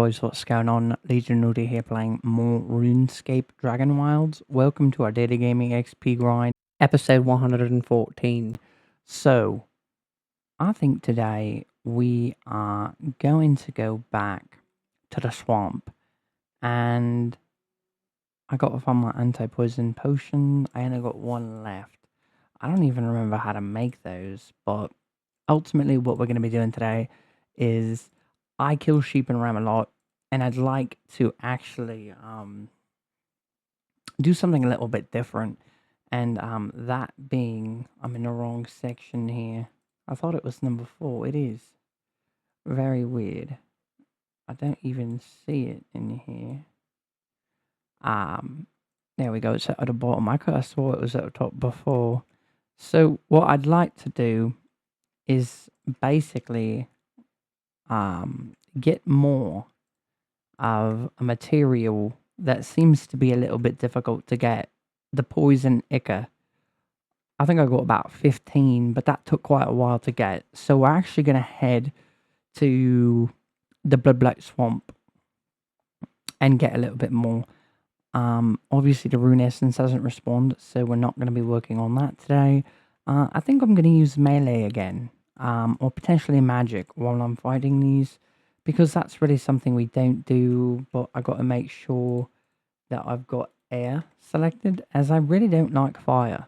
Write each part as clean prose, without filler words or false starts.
boys, what's going on? Legion Nudie here playing more RuneScape Dragonwilds. Welcome to our Daily Gaming XP grind, episode 114. So, I think today we are going to go back to the swamp, and I got to find my anti-poison potion. I only got one left. I don't even remember how to make those, but ultimately what we're going to be doing today is I kill sheep and ram a lot, and I'd like to actually do something a little bit different. And that being, I'm in the wrong section here. I thought it was number 4. It is. Very weird. I don't even see it in here. There we go. It's at the bottom. I could have swore it was at the top before. So what I'd like to do is basically get more of a material that seems to be a little bit difficult to get, the poison ichor. I think I got about 15, but that took quite a while to get. So we're actually going to head to the Blood Black Swamp and get a little bit more. Obviously the rune essence doesn't respond, so we're not going to be working on that today. I think I'm going to use melee again, or potentially magic while I'm fighting these, because that's really something we don't do, but I got to make sure that I've got air selected, as I really don't like fire.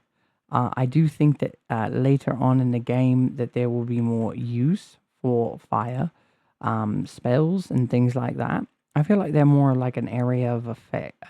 I do think that later on in the game that there will be more use for fire spells and things like that. I feel like they're more like an area of effect.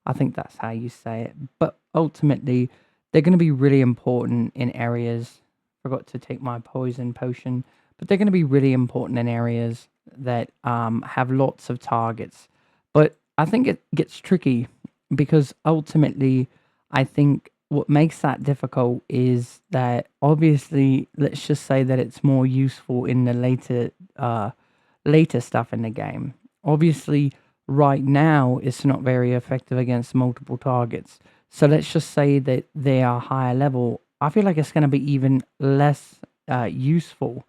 I think that's how you say it. But ultimately, they're going to be really important in areas. Forgot to take my poison potion, but they're going to be really important in areas that have lots of targets. But I think it gets tricky because ultimately, I think what makes that difficult is that obviously, let's just say that it's more useful in the later stuff in the game. Obviously, right now, it's not very effective against multiple targets. So let's just say that they are higher level. I feel like it's going to be even less useful,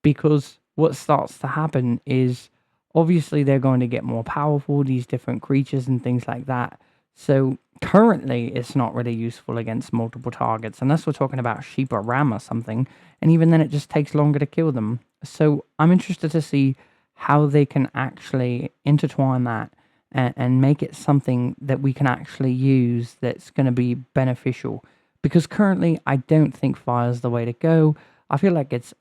because what starts to happen is obviously they're going to get more powerful, these different creatures and things like that. So currently it's not really useful against multiple targets unless we're talking about sheep or ram or something, and even then it just takes longer to kill them. So I'm interested to see how they can actually intertwine that and make it something that we can actually use that's going to be beneficial, because currently I don't think fire is the way to go. I feel like it's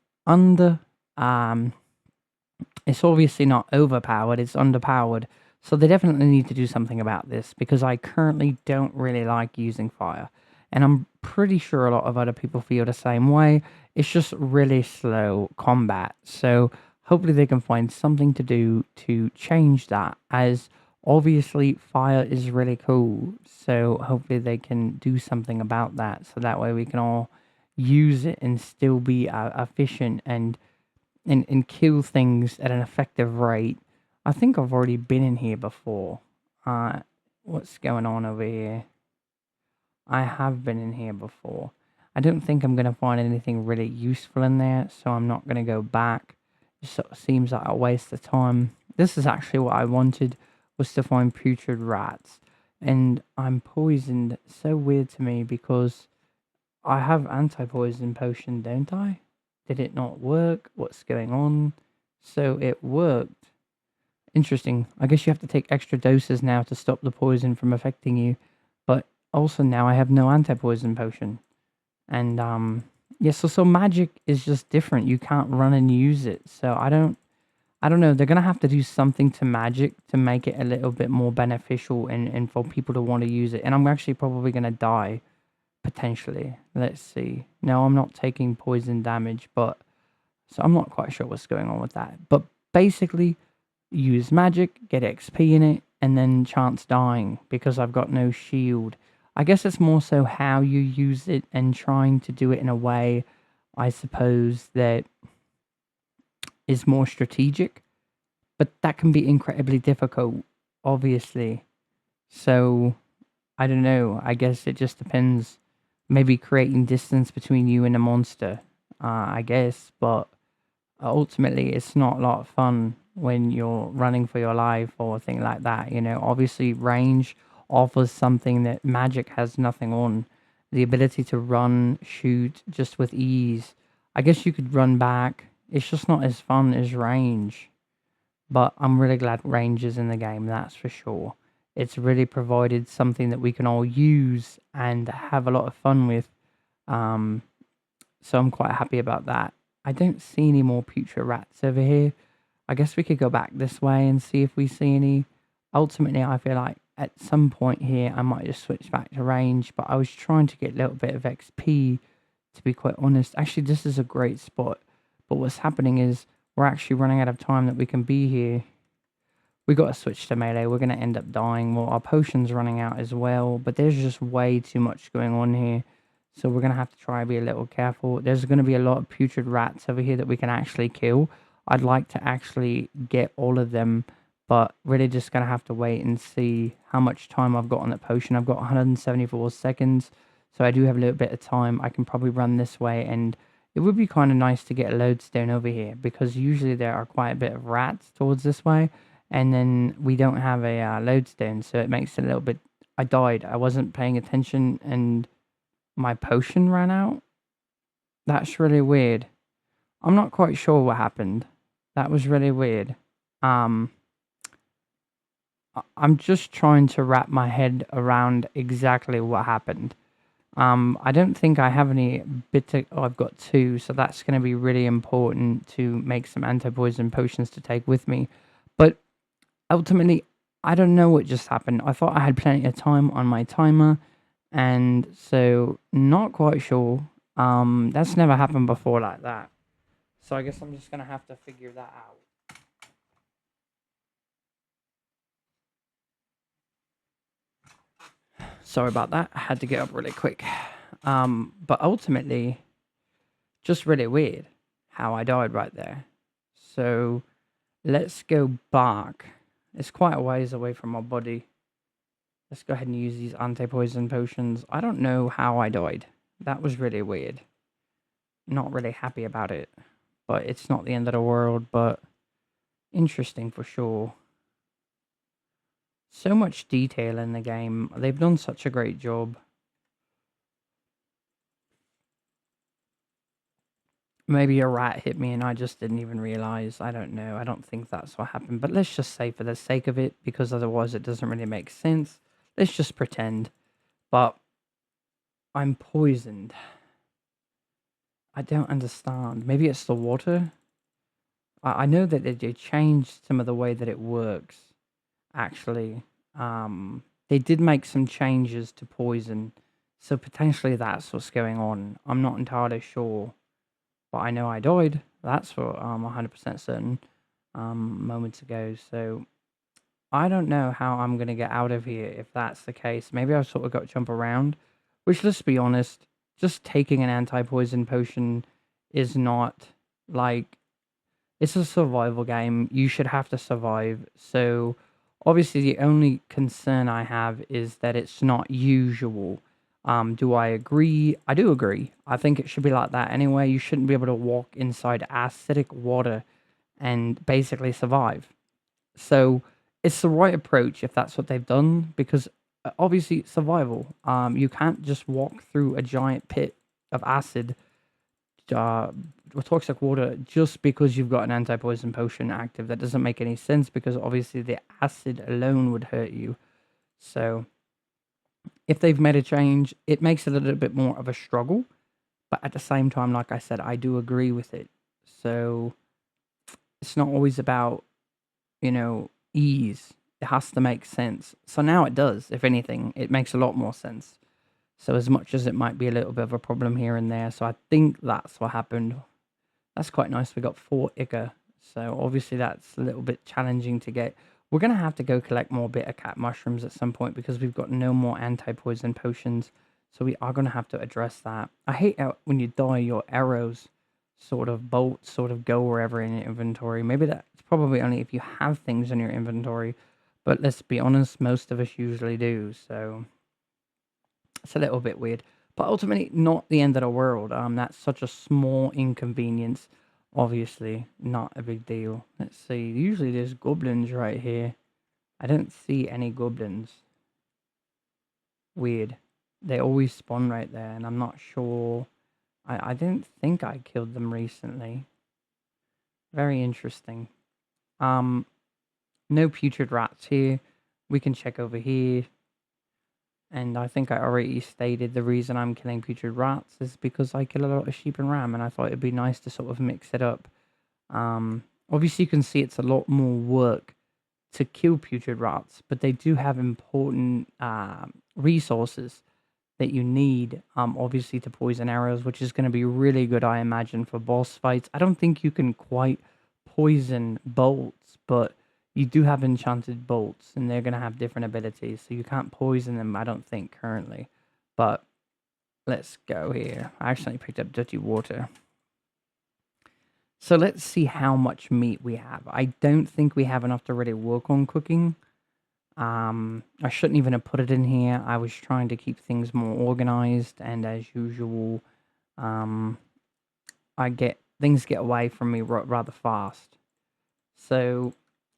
it's obviously not overpowered, it's underpowered. So they definitely need to do something about this, because I currently don't really like using fire. And I'm pretty sure a lot of other people feel the same way. It's just really slow combat. So hopefully they can find something to do to change that, as obviously fire is really cool. So hopefully they can do something about that, so that way we can all use it and still be efficient and kill things at an effective rate. I think I've already been in here before. What's going on over here? I have been in here before. I don't think I'm going to find anything really useful in there, so I'm not going to go back. It sort of seems like a waste of time. This is actually what I wanted, was to find putrid rats. And I'm poisoned. So weird to me, because I have anti-poison potion, don't I? Did it not work? What's going on? So it worked. Interesting. I guess you have to take extra doses now to stop the poison from affecting you. But also now I have no anti-poison potion. And yeah, so magic is just different. You can't run and use it. So I don't know. They're gonna have to do something to magic to make it a little bit more beneficial and for people to want to use it. And I'm actually probably gonna die. Potentially. Let's see. No, I'm not taking poison damage, but so I'm not quite sure what's going on with that. But basically, use magic, get XP in it, and then chance dying, because I've got no shield. I guess it's more so how you use it and trying to do it in a way, I suppose, that is more strategic. But that can be incredibly difficult, obviously. So, I don't know. I guess it just depends. Maybe creating distance between you and a monster, I guess. But ultimately, it's not a lot of fun. when you're running for your life or thing like that. Obviously, range offers something that magic has nothing on. The ability to run, shoot just with ease. I guess you could run back. It's just not as fun as range. But I'm really glad range is in the game, that's for sure. It's really provided something that we can all use and have a lot of fun with. Um, so I'm quite happy about that. I don't see any more putrid rats over here. I guess we could go back this way and see if we see any. Ultimately, I feel like at some point here, I might just switch back to range, but I was trying to get a little bit of XP, to be quite honest. Actually, this is a great spot, but what's happening is we're actually running out of time that we can be here. We got to switch to melee. We're going to end up dying. Well, our potion's running out as well, but there's just way too much going on here. So we're going to have to try and be a little careful. There's going to be a lot of putrid rats over here that we can actually kill. I'd like to actually get all of them, but really just going to have to wait and see how much time I've got on that potion. I've got 174 seconds, so I do have a little bit of time. I can probably run this way, and it would be kind of nice to get a lodestone over here, because usually there are quite a bit of rats towards this way, and then we don't have a lodestone, so it makes it a little bit... I died. I wasn't paying attention, and my potion ran out. That's really weird. I'm not quite sure what happened. That was really weird. Um, I'm just trying to wrap my head around exactly what happened. I don't think I have any bitter... Oh, I've got two, so that's going to be really important to make some anti-poison potions to take with me. But ultimately, I don't know what just happened. I thought I had plenty of time on my timer, and so not quite sure. That's never happened before like that. So I guess I'm just going to have to figure that out. Sorry about that. I had to get up really quick. But ultimately, just really weird how I died right there. So let's go back. It's quite a ways away from my body. Let's go ahead and use these anti-poison potions. I don't know how I died. That was really weird. Not really happy about it. But it's not the end of the world, but interesting for sure. So much detail in the game. They've done such a great job. Maybe a rat hit me and I just didn't even realize. I don't know. I don't think that's what happened. But let's just say for the sake of it, because otherwise it doesn't really make sense. Let's just pretend. But I'm poisoned. I don't understand. Maybe it's the water? I know that they changed some of the way that it works, actually. They did make some changes to poison. So potentially that's what's going on. I'm not entirely sure. But I know I died. That's for 100% certain moments ago. So I don't know how I'm going to get out of here if that's the case. Maybe I've sort of got to jump around. Which, let's be honest, just taking an anti-poison potion is not like... It's a survival game. You should have to survive. So obviously the only concern I have is that it's not usual. Do I agree? I do agree. I think it should be like that anyway. You shouldn't be able to walk inside acidic water and basically survive. So it's the right approach if that's what they've done, because obviously survival. You can't just walk through a giant pit of acid or toxic water just because you've got an anti-poison potion active. That doesn't make any sense, because obviously the acid alone would hurt you. So if they've made a change, it makes it a little bit more of a struggle. But at the same time, like I said, I do agree with it. So it's not always about, ease. It has to make sense. So now it does. If anything, it makes a lot more sense. So as much as it might be a little bit of a problem here and there. So I think that's what happened. That's quite nice. We got 4 Ica. So obviously that's a little bit challenging to get. We're going to have to go collect more bitter cat mushrooms at some point, because we've got no more anti-poison potions. So we are going to have to address that. I hate how when you die, your arrows bolts go wherever in your inventory. Maybe that's probably only if you have things in your inventory. But let's be honest, most of us usually do. So it's a little bit weird. But ultimately, not the end of the world. That's such a small inconvenience. Obviously, not a big deal. Let's see. Usually there's goblins right here. I don't see any goblins. Weird. They always spawn right there, and I'm not sure. I didn't think I killed them recently. Very interesting. Um, no putrid rats here. We can check over here. And I think I already stated the reason I'm killing putrid rats is because I kill a lot of sheep and ram, and I thought it'd be nice to sort of mix it up. Obviously, you can see it's a lot more work to kill putrid rats, but they do have important resources that you need, obviously, to poison arrows, which is going to be really good, I imagine, for boss fights. I don't think you can quite poison bolts, but you do have enchanted bolts, and they're going to have different abilities, so you can't poison them, I don't think, currently. But let's go here. I accidentally picked up dirty water. So let's see how much meat we have. I don't think we have enough to really work on cooking. I shouldn't even have put it in here. I was trying to keep things more organized, and as usual, um, things get away from me rather fast. So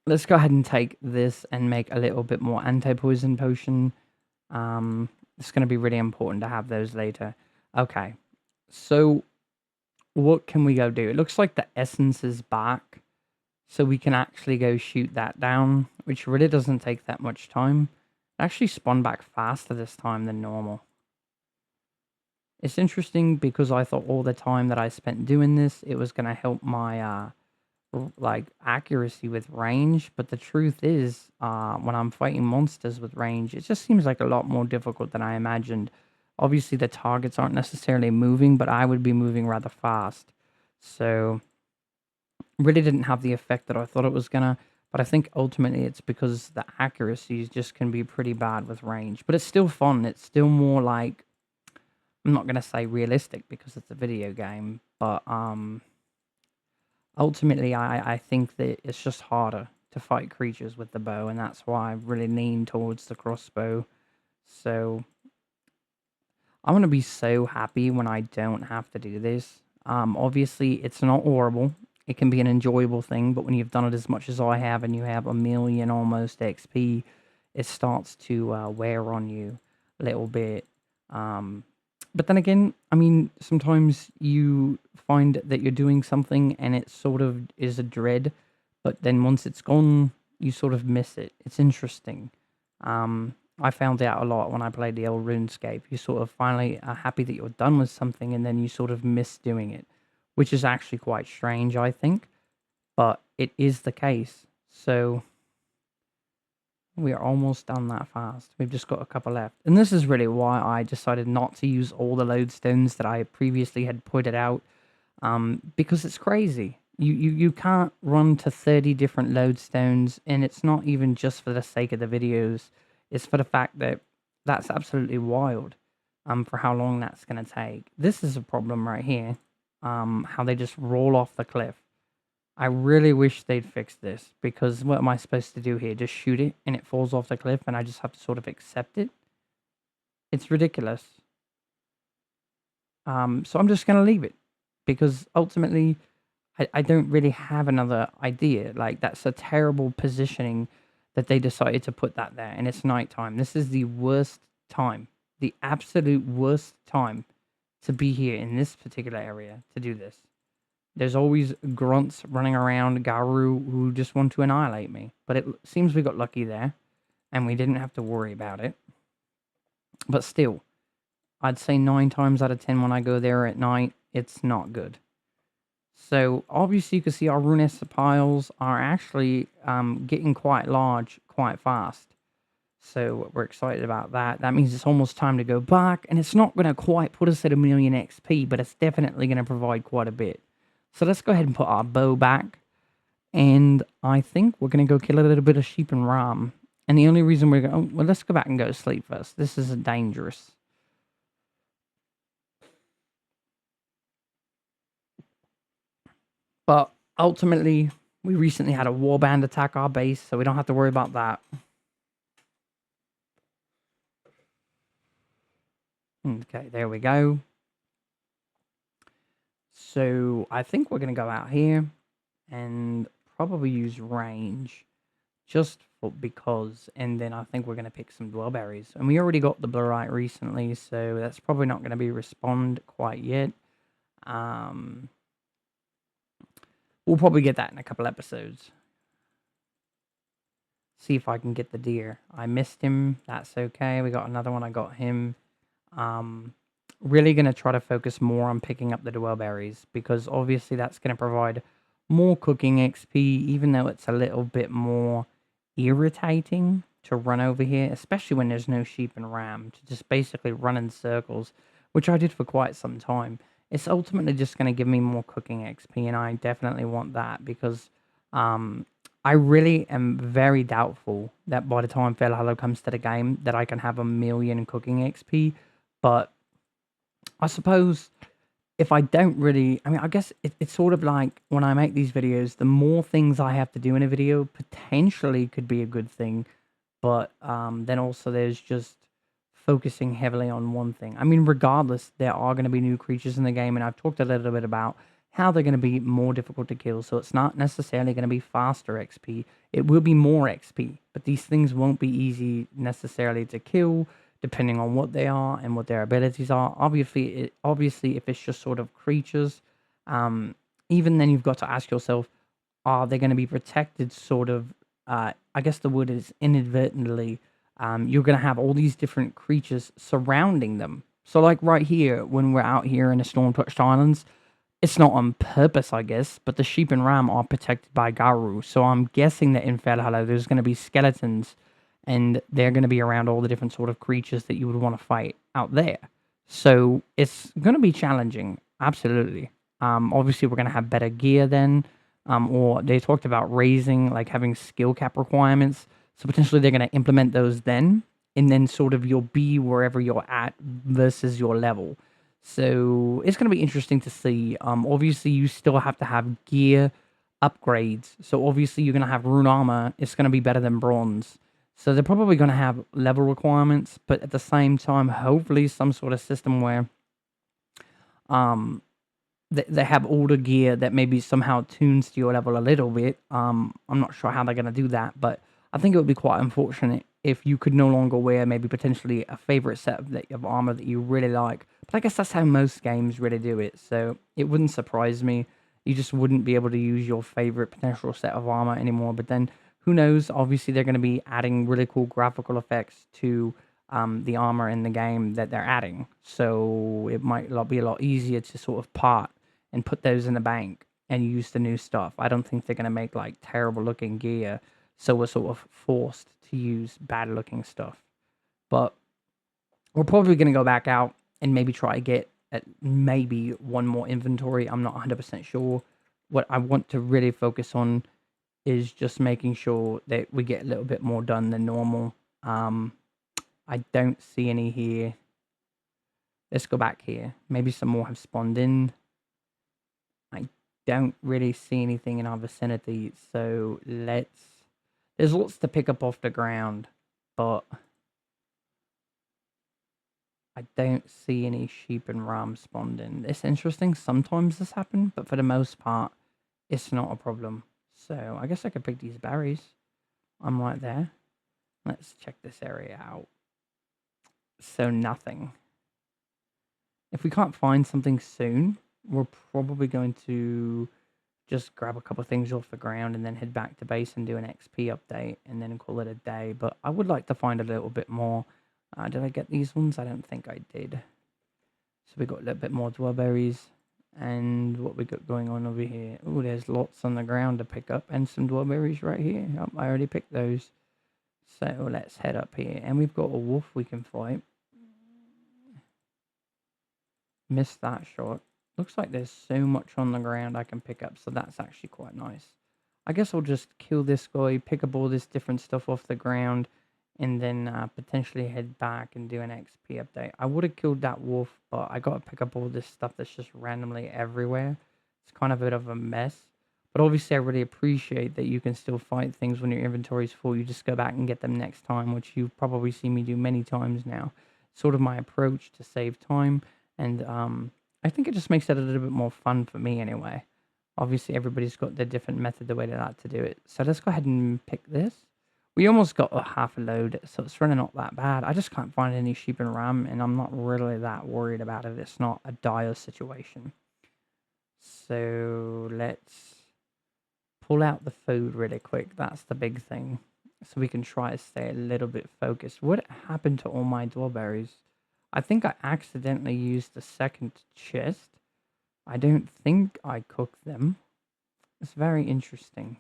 let's go ahead and take this and make a little bit more anti-poison potion. It's going to be really important to have those later. Okay, so what can we go do? It looks like the essence is back. So we can actually go shoot that down, which really doesn't take that much time. It actually spawned back faster this time than normal. It's interesting because I thought all the time that I spent doing this, it was going to help my like accuracy with range. But the truth is, when I'm fighting monsters with range, it just seems like a lot more difficult than I imagined. Obviously, the targets aren't necessarily moving, but I would be moving rather fast. So really didn't have the effect that I thought it was gonna, but I think ultimately it's because the accuracies just can be pretty bad with range. But it's still fun. It's still more like, I'm not gonna say realistic because it's a video game, but ultimately I think that it's just harder to fight creatures with the bow, and that's why I really lean towards the crossbow. So I'm gonna be so happy when I don't have to do this. Obviously, it's not horrible. It can be an enjoyable thing, but when you've done it as much as I have, and you have a million almost XP, it starts to wear on you a little bit. Um, but then again, I mean, sometimes you find that you're doing something and it sort of is a dread, but then once it's gone, you sort of miss it. It's interesting. I found out a lot when I played the old RuneScape. You sort of finally are happy that you're done with something, and then you sort of miss doing it, which is actually quite strange, I think, but it is the case. So we are almost done that fast. We've just got a couple left. And this is really why I decided not to use all the lodestones that I previously had pointed out, because it's crazy. You can't run to 30 different lodestones, and it's not even just for the sake of the videos. It's for the fact that that's absolutely wild, for how long that's going to take. This is a problem right here, how they just roll off the cliff. I really wish they'd fix this, because what am I supposed to do here? Just shoot it and it falls off the cliff and I just have to sort of accept it? It's ridiculous. So I'm just going to leave it, because ultimately I don't really have another idea. Like, that's a terrible positioning that they decided to put that there, and it's nighttime. This is the worst time, the absolute worst time to be here in this particular area to do this. There's always grunts running around, Garu, who just want to annihilate me. But it seems we got lucky there, and we didn't have to worry about it. But still, I'd say 9 times out of 10 when I go there at night, it's not good. So obviously you can see our RuneScape piles are actually getting quite large quite fast. So we're excited about that. That means it's almost time to go back, and it's not going to quite put us at 1,000,000 XP, but it's definitely going to provide quite a bit. So let's go ahead and put our bow back, and I think we're going to go kill a little bit of sheep and ram. And the only reason we're going, oh, well, let's go back and go to sleep first. This is dangerous. But ultimately, we recently had a warband attack our base, so we don't have to worry about that. Okay, there we go. So I think we're going to go out here and probably use range just because, and then I think we're going to pick some dwellberries. And we already got the blurite recently, so that's probably not going to be respond quite yet. Um, we'll probably get that in a couple episodes. See if I can get the deer. I missed him. That's okay. We got another one. I got him. Um, really going to try to focus more on picking up the dwellberries because obviously that's going to provide more cooking XP, even though it's a little bit more irritating to run over here, especially when there's no sheep and ram, to just basically run in circles, which I did for quite some time. It's ultimately just going to give me more cooking XP, and I definitely want that because um, I really am very doubtful that by the time Fail Hello comes to the game that I can have 1,000,000 cooking XP. But I suppose if I don't really, I mean, I guess it's sort of like when I make these videos, the more things I have to do in a video potentially could be a good thing. But then also there's just focusing heavily on one thing. I mean, regardless, there are going to be new creatures in the game, and I've talked a little bit about how they're going to be more difficult to kill. So it's not necessarily going to be faster XP. It will be more XP, but these things won't be easy necessarily to kill, depending on what they are and what their abilities are. Obviously, if it's just sort of creatures, um, even then you've got to ask yourself, are they going to be protected sort of I guess the word is inadvertently. You're going to have all these different creatures surrounding them. So like right here, when we're out here in the storm touched islands, it's not on purpose, I guess, but the sheep and ram are protected by Garu. So I'm guessing that in Valhalla there's going to be skeletons, and they're going to be around all the different sort of creatures that you would want to fight out there. So it's going to be challenging, absolutely. Obviously, we're going to have better gear then, or they talked about raising, like having skill cap requirements. So potentially they're going to implement those then, and then sort of you'll be wherever you're at versus your level. So it's going to be interesting to see. Obviously, you still have to have gear upgrades. So obviously, you're going to have rune armor. It's going to be better than bronze. So they're probably going to have level requirements, but at the same time, hopefully, some sort of system where um they have older gear that maybe somehow tunes to your level a little bit. I'm not sure how they're going to do that, but I think it would be quite unfortunate if you could no longer wear maybe potentially a favorite set of armor that you really like. But I guess that's how most games really do it, so it wouldn't surprise me. You just wouldn't be able to use your favorite potential set of armor anymore. But then who knows? Obviously, they're going to be adding really cool graphical effects to the armor in the game that they're adding, so it might be a lot easier to sort of part and put those in the bank and use the new stuff. I don't think they're going to make like terrible looking gear, so we're sort of forced to use bad looking stuff. But we're probably going to go back out and maybe try to get at maybe one more inventory. I'm not 100% sure. What I want to really focus on is just making sure that we get a little bit more done than normal. I don't see any here. Let's go back here. Maybe some more have spawned in. I don't really see anything in our vicinity, so there's lots to pick up off the ground, but I don't see any sheep and ram spawned in. It's interesting, sometimes this happens, but for the most part, it's not a problem. So I guess I could pick these berries. I'm right there. Let's check this area out. So nothing. If we can't find something soon, we're probably going to just grab a couple of things off the ground and then head back to base and do an XP update and then call it a day. But I would like to find a little bit more. Did I get these ones? I don't think I did. So we got a little bit more dwellberries. And what we got going on over here? Oh, there's lots on the ground to pick up and some dwellberries right here. Oh, I already picked those. So let's head up here. And we've got a wolf we can fight. Missed that shot. Looks like there's so much on the ground I can pick up, so that's actually quite nice. I guess I'll just kill this guy, pick up all this different stuff off the ground, and then potentially head back and do an XP update. I would have killed that wolf, but I got to pick up all this stuff that's just randomly everywhere. It's kind of a bit of a mess. But obviously, I really appreciate that you can still fight things when your inventory is full. You just go back and get them next time, which you've probably seen me do many times now. Sort of my approach to save time. And I think it just makes it a little bit more fun for me anyway. Obviously, everybody's got their different method, the way they like to do it. So let's go ahead and pick this. We almost got a half a load, so it's really not that bad. I just can't find any sheep and ram, and I'm not really that worried about it. It's not a dire situation. So let's pull out the food really quick. That's the big thing. So we can try to stay a little bit focused. What happened to all my dwarberries? I think I accidentally used the second chest. I don't think I cooked them. It's very interesting.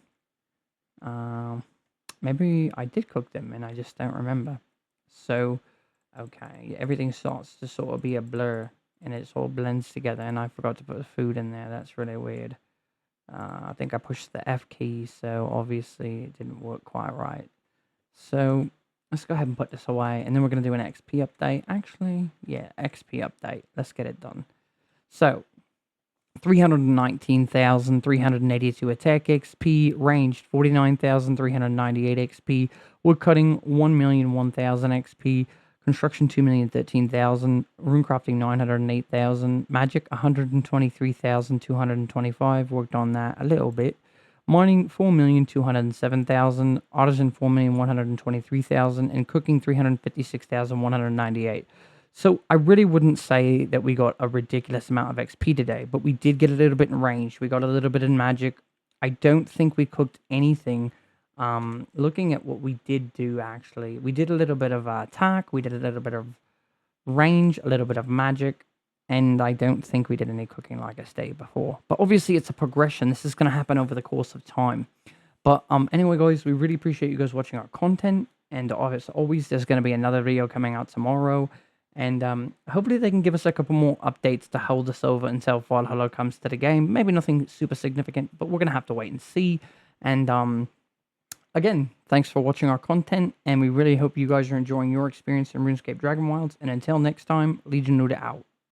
Maybe I did cook them and I just don't remember. So, okay, everything starts to sort of be a blur and it all blends together, and I forgot to put the food in there. That's really weird. I think I pushed the F key, so obviously it didn't work quite right. So let's go ahead and put this away, and then we're going to do an XP update. Actually, yeah, XP update. Let's get it done. So 319,382 attack XP, ranged 49,398 XP, woodcutting 1,001,000 XP, construction 2,013,000, runecrafting 908,000, magic 123,225, worked on that a little bit, mining 4,207,000, artisan 4,123,000, and cooking 356,198. So I really wouldn't say that we got a ridiculous amount of XP today, but we did get a little bit in range. We got a little bit in magic. I don't think we cooked anything. Looking at what we did do, actually, we did a little bit of attack. We did a little bit of range, a little bit of magic, and I don't think we did any cooking like I stated before. But obviously, it's a progression. This is going to happen over the course of time. But anyway, guys, we really appreciate you guys watching our content. And as always, there's going to be another video coming out tomorrow. And hopefully they can give us a couple more updates to hold us over until Valhalla comes to the game. Maybe nothing super significant, but we're going to have to wait and see. And again, thanks for watching our content. And we really hope you guys are enjoying your experience in RuneScape Dragonwilds. And until next time, Legion Nuda out.